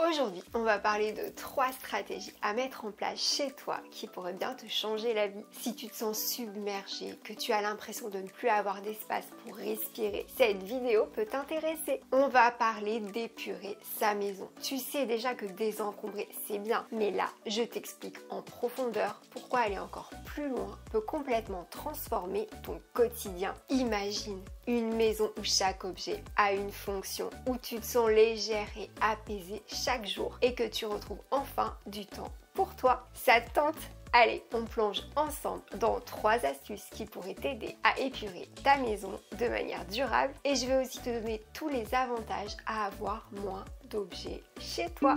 Aujourd'hui, on va parler de 3 stratégies à mettre en place chez toi qui pourraient bien te changer la vie. Si tu te sens submergé, que tu as l'impression de ne plus avoir d'espace pour respirer, cette vidéo peut t'intéresser. On va parler d'épurer sa maison. Tu sais déjà que désencombrer, c'est bien, mais là, je t'explique en profondeur pourquoi aller encore plus loin peut complètement transformer ton quotidien. Imagine une maison où chaque objet a une fonction, où tu te sens légère et apaisée chaque jour et que tu retrouves enfin du temps pour toi. Ça te tente? Allez, on plonge ensemble dans 3 astuces qui pourraient t'aider à épurer ta maison de manière durable et je vais aussi te donner tous les avantages à avoir moins d'objets chez toi.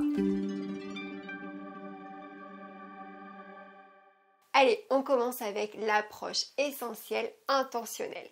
Allez, on commence avec l'approche essentielle intentionnelle.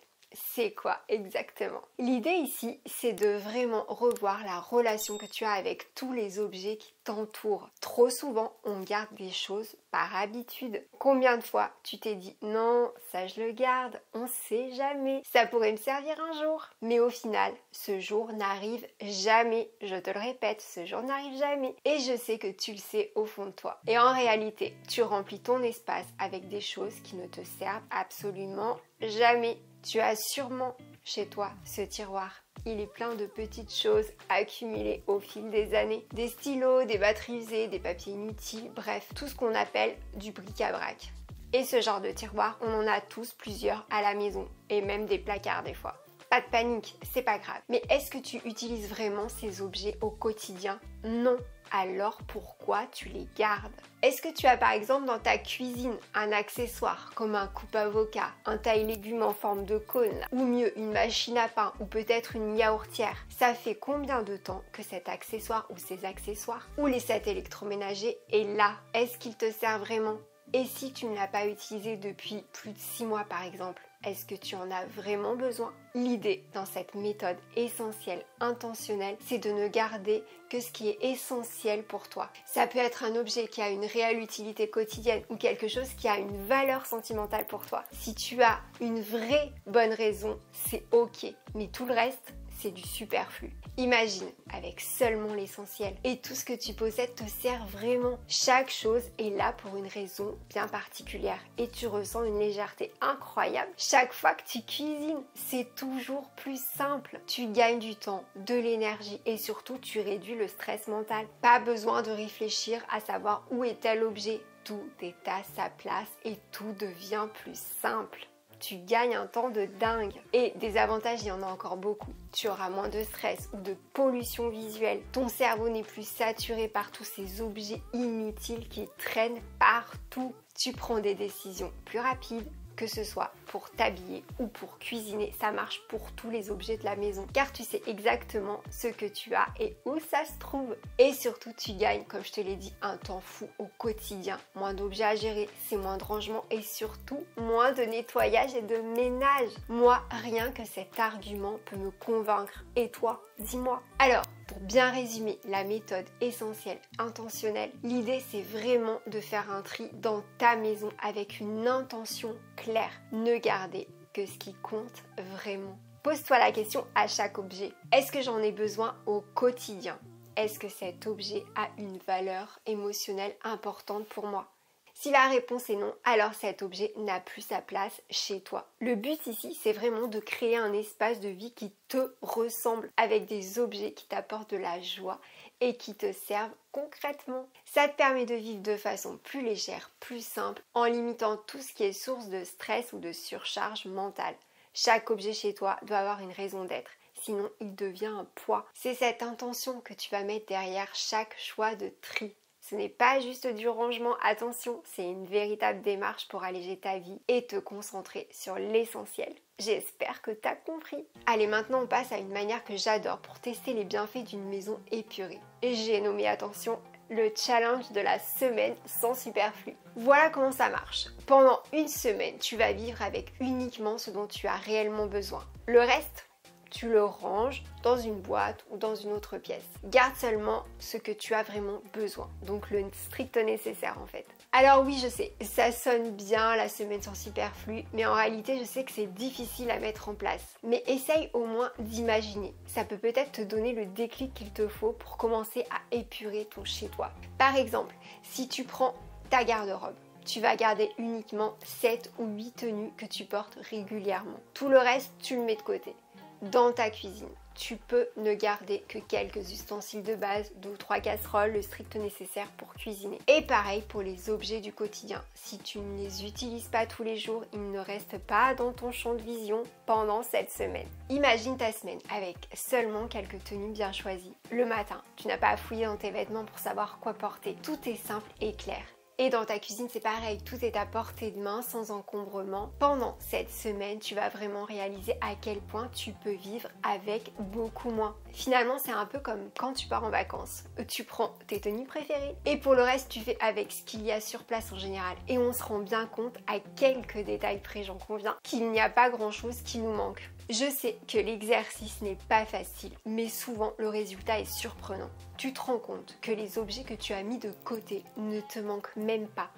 C'est quoi exactement? L'idée ici, c'est de vraiment revoir la relation que tu as avec tous les objets qui t'entourent. Trop souvent, on garde des choses par habitude. Combien de fois tu t'es dit non, ça je le garde, on sait jamais, ça pourrait me servir un jour. Mais au final, ce jour n'arrive jamais. Je te le répète, ce jour n'arrive jamais. Et je sais que tu le sais au fond de toi. Et en réalité, tu remplis ton espace avec des choses qui ne te servent absolument jamais. Tu as sûrement chez toi ce tiroir. Il est plein de petites choses accumulées au fil des années. Des stylos, des batteries usées, des papiers inutiles, bref, tout ce qu'on appelle du bric-à-brac. Et ce genre de tiroir, on en a tous plusieurs à la maison et même des placards des fois. Pas de panique, c'est pas grave. Mais est-ce que tu utilises vraiment ces objets au quotidien? Non. Alors pourquoi tu les gardes? Est-ce que tu as par exemple dans ta cuisine un accessoire comme un coupe-avocat, un taille-légumes en forme de cône, ou mieux une machine à pain ou peut-être une yaourtière? Ça fait combien de temps que cet accessoire ou ces accessoires ou les sets électroménagers est là? Est-ce qu'il te sert vraiment? Et si tu ne l'as pas utilisé depuis plus de 6 mois par exemple, est-ce que tu en as vraiment besoin? L'idée dans cette méthode essentielle, intentionnelle, c'est de ne garder que ce qui est essentiel pour toi. Ça peut être un objet qui a une réelle utilité quotidienne ou quelque chose qui a une valeur sentimentale pour toi. Si tu as une vraie bonne raison, c'est ok. Mais tout le reste, c'est du superflu. Imagine avec seulement l'essentiel et tout ce que tu possèdes te sert vraiment. Chaque chose est là pour une raison bien particulière et tu ressens une légèreté incroyable. Chaque fois que tu cuisines, c'est toujours plus simple. Tu gagnes du temps, de l'énergie et surtout tu réduis le stress mental. Pas besoin de réfléchir à savoir où est tel objet. Tout est à sa place et tout devient plus simple. Tu gagnes un temps de dingue. Et des avantages, il y en a encore beaucoup. Tu auras moins de stress ou de pollution visuelle. Ton cerveau n'est plus saturé par tous ces objets inutiles qui traînent partout. Tu prends des décisions plus rapides, que ce soit pour t'habiller ou pour cuisiner, ça marche pour tous les objets de la maison car tu sais exactement ce que tu as et où ça se trouve. Et surtout tu gagnes, comme je te l'ai dit, un temps fou au quotidien. Moins d'objets à gérer, c'est moins de rangement et surtout moins de nettoyage et de ménage. Moi, rien que cet argument peut me convaincre. Et toi, dis-moi. Alors, pour bien résumer la méthode essentielle intentionnelle, l'idée c'est vraiment de faire un tri dans ta maison avec une intention claire. Ne garder que ce qui compte vraiment. Pose-toi la question à chaque objet. Est-ce que j'en ai besoin au quotidien? Est-ce que cet objet a une valeur émotionnelle importante pour moi? Si la réponse est non, alors cet objet n'a plus sa place chez toi. Le but ici, c'est vraiment de créer un espace de vie qui te ressemble avec des objets qui t'apportent de la joie et qui te servent concrètement. Ça te permet de vivre de façon plus légère, plus simple, en limitant tout ce qui est source de stress ou de surcharge mentale. Chaque objet chez toi doit avoir une raison d'être. Sinon, il devient un poids. C'est cette intention que tu vas mettre derrière chaque choix de tri. Ce n'est pas juste du rangement, attention, c'est une véritable démarche pour alléger ta vie et te concentrer sur l'essentiel. J'espère que tu as compris. Allez, maintenant on passe à une manière que j'adore pour tester les bienfaits d'une maison épurée. Et j'ai nommé, attention, le challenge de la semaine sans superflu. Voilà comment ça marche. Pendant une semaine, tu vas vivre avec uniquement ce dont tu as réellement besoin. Le reste, tu le ranges dans une boîte ou dans une autre pièce. Garde seulement ce que tu as vraiment besoin, donc le strict nécessaire en fait. Alors oui, je sais, ça sonne bien la semaine sans superflu, mais en réalité je sais que c'est difficile à mettre en place. Mais essaye au moins d'imaginer, ça peut peut-être te donner le déclic qu'il te faut pour commencer à épurer ton chez-toi. Par exemple, si tu prends ta garde-robe, tu vas garder uniquement 7 ou 8 tenues que tu portes régulièrement. Tout le reste, tu le mets de côté. Dans ta cuisine, tu peux ne garder que quelques ustensiles de base, 2 ou 3 casseroles, le strict nécessaire pour cuisiner. Et pareil pour les objets du quotidien. Si tu ne les utilises pas tous les jours, ils ne restent pas dans ton champ de vision pendant cette semaine. Imagine ta semaine avec seulement quelques tenues bien choisies. Le matin, tu n'as pas à fouiller dans tes vêtements pour savoir quoi porter. Tout est simple et clair. Et dans ta cuisine, c'est pareil, tout est à portée de main, sans encombrement. Pendant cette semaine, tu vas vraiment réaliser à quel point tu peux vivre avec beaucoup moins. Finalement, c'est un peu comme quand tu pars en vacances. Tu prends tes tenues préférées et pour le reste, tu fais avec ce qu'il y a sur place en général. Et on se rend bien compte, à quelques détails près, j'en conviens, qu'il n'y a pas grand-chose qui nous manque. Je sais que l'exercice n'est pas facile, mais souvent le résultat est surprenant. Tu te rends compte que les objets que tu as mis de côté ne te manquent même pas.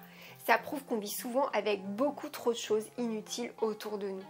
Ça prouve qu'on vit souvent avec beaucoup trop de choses inutiles autour de nous.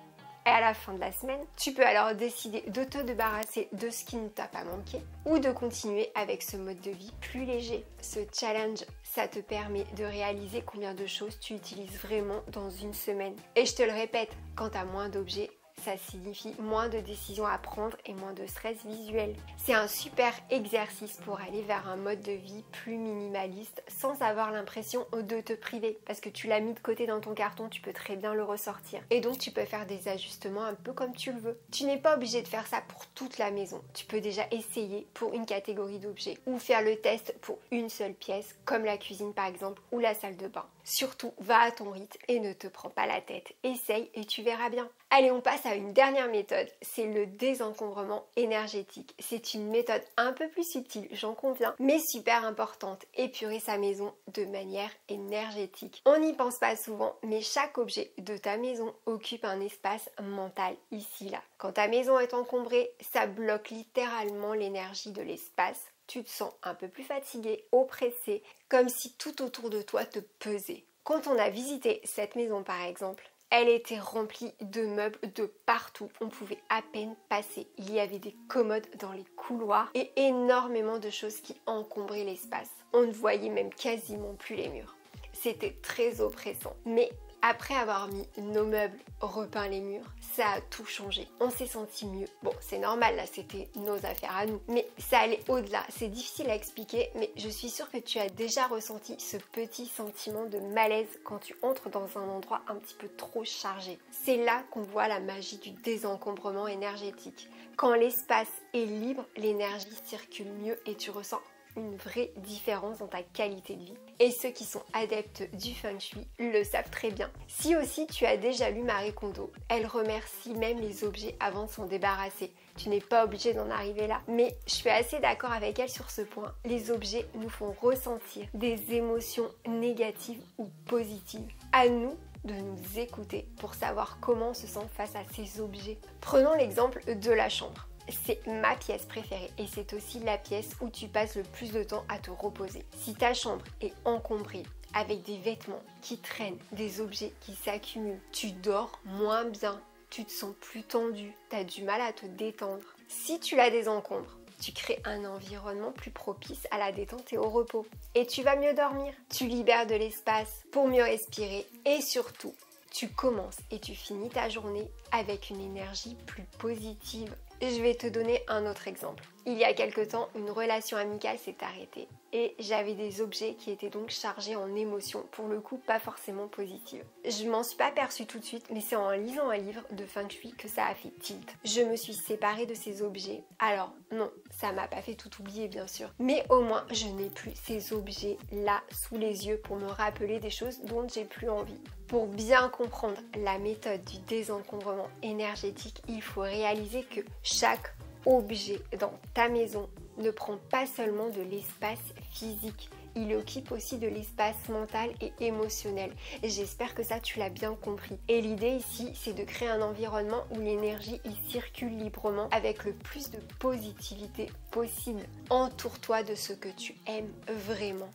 Et à la fin de la semaine, tu peux alors décider de te débarrasser de ce qui ne t'a pas manqué ou de continuer avec ce mode de vie plus léger. Ce challenge, ça te permet de réaliser combien de choses tu utilises vraiment dans une semaine. Et je te le répète, quand tu as moins d'objets, ça signifie moins de décisions à prendre et moins de stress visuel. C'est un super exercice pour aller vers un mode de vie plus minimaliste sans avoir l'impression de te priver parce que tu l'as mis de côté dans ton carton, tu peux très bien le ressortir. Et donc tu peux faire des ajustements un peu comme tu le veux. Tu n'es pas obligé de faire ça pour toute la maison. Tu peux déjà essayer pour une catégorie d'objets ou faire le test pour une seule pièce comme la cuisine par exemple ou la salle de bain. Surtout, va à ton rythme et ne te prends pas la tête. Essaye et tu verras bien. Allez, on passe à une dernière méthode, c'est le désencombrement énergétique. C'est une méthode un peu plus subtile, j'en conviens, mais super importante. Épurer sa maison de manière énergétique. On n'y pense pas souvent, mais chaque objet de ta maison occupe un espace mental ici, là. Quand ta maison est encombrée, ça bloque littéralement l'énergie de l'espace. Tu te sens un peu plus fatigué, oppressé, comme si tout autour de toi te pesait. Quand on a visité cette maison par exemple, elle était remplie de meubles de partout, on pouvait à peine passer. Il y avait des commodes dans les couloirs et énormément de choses qui encombraient l'espace. On ne voyait même quasiment plus les murs. C'était très oppressant. Mais après avoir mis nos meubles, repeint les murs, ça a tout changé. On s'est senti mieux. Bon, c'est normal, là, c'était nos affaires à nous. Mais ça allait au-delà. C'est difficile à expliquer, mais je suis sûre que tu as déjà ressenti ce petit sentiment de malaise quand tu entres dans un endroit un petit peu trop chargé. C'est là qu'on voit la magie du désencombrement énergétique. Quand l'espace est libre, l'énergie circule mieux et tu ressens une vraie différence dans ta qualité de vie. Et ceux qui sont adeptes du feng shui le savent très bien. Si aussi tu as déjà lu Marie Kondo, elle remercie même les objets avant de s'en débarrasser. Tu n'es pas obligé d'en arriver là. Mais je suis assez d'accord avec elle sur ce point. Les objets nous font ressentir des émotions négatives ou positives. À nous de nous écouter pour savoir comment on se sent face à ces objets. Prenons l'exemple de la chambre. C'est ma pièce préférée et c'est aussi la pièce où tu passes le plus de temps à te reposer. Si ta chambre est encombrée avec des vêtements qui traînent, des objets qui s'accumulent, tu dors moins bien, tu te sens plus tendu, tu as du mal à te détendre. Si tu la désencombres, tu crées un environnement plus propice à la détente et au repos. Et tu vas mieux dormir, tu libères de l'espace pour mieux respirer et surtout, tu commences et tu finis ta journée avec une énergie plus positive. Je vais te donner un autre exemple. Il y a quelque temps, une relation amicale s'est arrêtée et j'avais des objets qui étaient donc chargés en émotions, pour le coup pas forcément positives. Je m'en suis pas aperçue tout de suite, mais c'est en lisant un livre de feng shui que ça a fait tilt. Je me suis séparée de ces objets. Alors non, ça m'a pas fait tout oublier bien sûr, mais au moins je n'ai plus ces objets là sous les yeux pour me rappeler des choses dont j'ai plus envie. Pour bien comprendre la méthode du désencombrement énergétique, il faut réaliser que chaque objet dans ta maison ne prend pas seulement de l'espace physique, il occupe aussi de l'espace mental et émotionnel. Et j'espère que ça tu l'as bien compris. Et l'idée ici, c'est de créer un environnement où l'énergie y circule librement avec le plus de positivité possible. Entoure-toi de ce que tu aimes vraiment.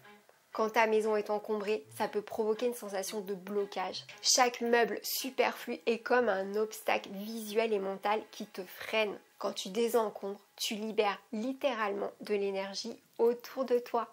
Quand ta maison est encombrée, ça peut provoquer une sensation de blocage. Chaque meuble superflu est comme un obstacle visuel et mental qui te freine. Quand tu désencombres, tu libères littéralement de l'énergie autour de toi.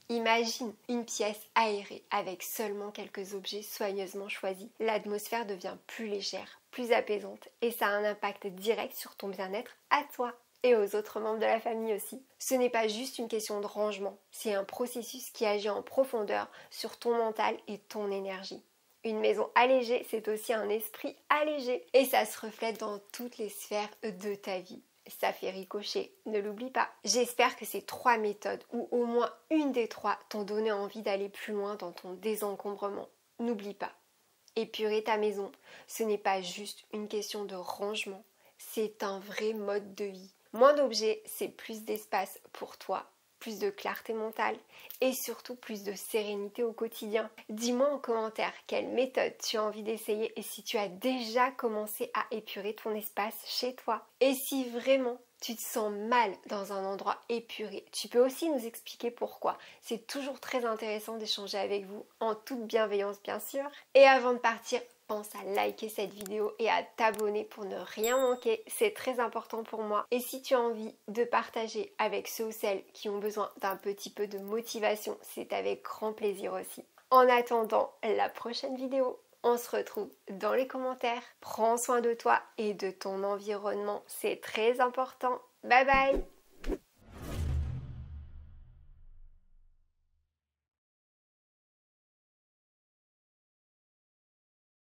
Imagine une pièce aérée avec seulement quelques objets soigneusement choisis. L'atmosphère devient plus légère, plus apaisante et ça a un impact direct sur ton bien-être à toi et aux autres membres de la famille aussi. Ce n'est pas juste une question de rangement, c'est un processus qui agit en profondeur sur ton mental et ton énergie. Une maison allégée, c'est aussi un esprit allégé et ça se reflète dans toutes les sphères de ta vie. Ça fait ricocher, ne l'oublie pas. J'espère que ces 3 méthodes, ou au moins une des 3, t'ont donné envie d'aller plus loin dans ton désencombrement. N'oublie pas, épurer ta maison, ce n'est pas juste une question de rangement, c'est un vrai mode de vie. Moins d'objets, c'est plus d'espace pour toi, plus de clarté mentale et surtout plus de sérénité au quotidien. Dis-moi en commentaire quelle méthode tu as envie d'essayer et si tu as déjà commencé à épurer ton espace chez toi. Et si vraiment tu te sens mal dans un endroit épuré, tu peux aussi nous expliquer pourquoi. C'est toujours très intéressant d'échanger avec vous en toute bienveillance bien sûr. Et avant de partir, pense à liker cette vidéo et à t'abonner pour ne rien manquer, c'est très important pour moi. Et si tu as envie de partager avec ceux ou celles qui ont besoin d'un petit peu de motivation, c'est avec grand plaisir aussi. En attendant la prochaine vidéo, on se retrouve dans les commentaires. Prends soin de toi et de ton environnement, c'est très important. Bye bye!